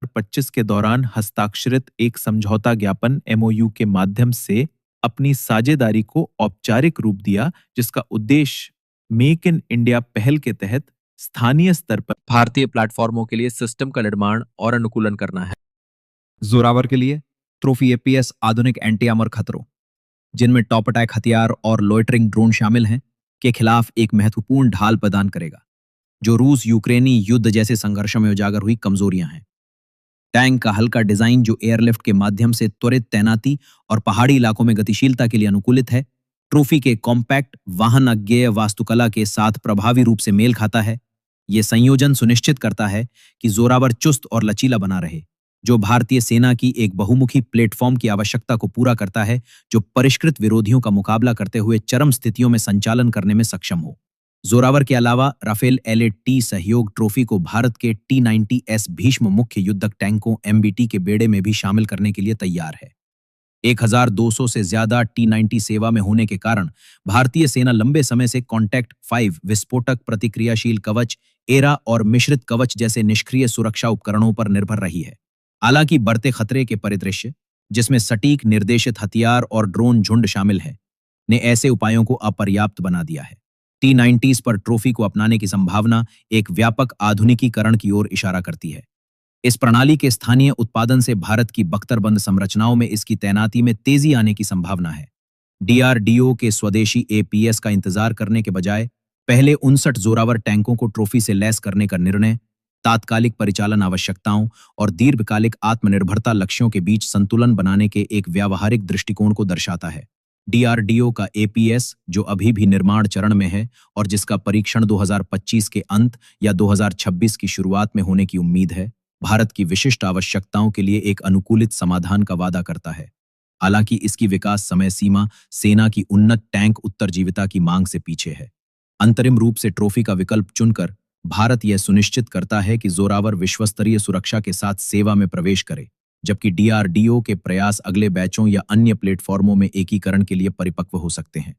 25 के दौरान हस्ताक्षरित एक समझौता ज्ञापन एमओयू के माध्यम से अपनी साझेदारी को औपचारिक रूप दिया, जिसका उद्देश्य मेक इन इंडिया पहल के तहत स्थानीय स्तर पर भारतीय प्लेटफॉर्मों के लिए सिस्टम का निर्माण और अनुकूलन करना है। जोरावर के लिए ट्रॉफी एपीएस आधुनिक एंटी आर्मर खतरों, जिनमें टॉप अटैक हथियार और लोइटरिंग ड्रोन शामिल हैं, के खिलाफ एक महत्वपूर्ण ढाल प्रदान करेगा, जो रूस यूक्रेनी युद्ध जैसे संघर्षों में उजागर हुई कमजोरियां हैं। टैंक का हल्का डिजाइन, जो एयरलिफ्ट के माध्यम से त्वरित तैनाती और पहाड़ी इलाकों में गतिशीलता के लिए अनुकूलित है, ट्रॉफी के कॉम्पैक्ट वाहन अज्ञेय वास्तुकला के साथ प्रभावी रूप से मेल खाता है। यह संयोजन सुनिश्चित करता है कि जोरावर चुस्त और लचीला बना रहे, जो भारतीय सेना की एक बहुमुखी प्लेटफॉर्म की आवश्यकता को पूरा करता है, जो परिष्कृत विरोधियों का मुकाबला करते हुए चरम स्थितियों में संचालन करने में सक्षम हो। जोरावर के अलावा राफेल एल-8T सहयोग ट्रॉफी को भारत के T-90S भीष्म मुख्य युद्धक टैंकों MBT के बेड़े में भी शामिल करने के लिए तैयार है। 1200 से ज्यादा T-90 सेवा में होने के कारण भारतीय सेना लंबे समय से कॉन्टैक्ट 5 विस्फोटक प्रतिक्रियाशील कवच, एरा और मिश्रित कवच जैसे निष्क्रिय सुरक्षा उपकरणों पर निर्भर रही है। हालांकि बढ़ते खतरे के परिदृश्य, जिसमें सटीक निर्देशित हथियार और ड्रोन झुंड शामिल है, ने ऐसे उपायों को अपर्याप्त बना दिया है। T-90s पर ट्रॉफी को अपनाने की संभावना एक व्यापक आधुनिकीकरण की ओर इशारा करती है। इस प्रणाली के स्थानीय उत्पादन से भारत की बख्तरबंद संरचनाओं में इसकी तैनाती में तेजी आने की संभावना है। DRDO के स्वदेशी APS का इंतजार करने के बजाय पहले 59 जोरावर टैंकों को ट्रॉफी से लैस करने का निर्णय तात्कालिक परिचालन आवश्यकताओं और दीर्घकालिक आत्मनिर्भरता लक्ष्यों के बीच संतुलन बनाने के एक व्यावहारिक दृष्टिकोण को दर्शाता है। DRDO का APS, जो अभी भी निर्माण चरण में है और जिसका परीक्षण 2025 के अंत या 2026 की शुरुआत में होने की उम्मीद है, भारत की विशिष्ट आवश्यकताओं के लिए एक अनुकूलित समाधान का वादा करता है। हालांकि इसकी विकास समय सीमा सेना की उन्नत टैंक उत्तरजीविता की मांग से पीछे है। अंतरिम रूप से ट्रॉफी का विकल्प चुनकर भारत यह सुनिश्चित करता है कि जोरावर विश्वस्तरीय सुरक्षा के साथ सेवा में प्रवेश करे, जबकि DRDO के प्रयास अगले बैचों या अन्य प्लेटफॉर्मों में एकीकरण के लिए परिपक्व हो सकते हैं।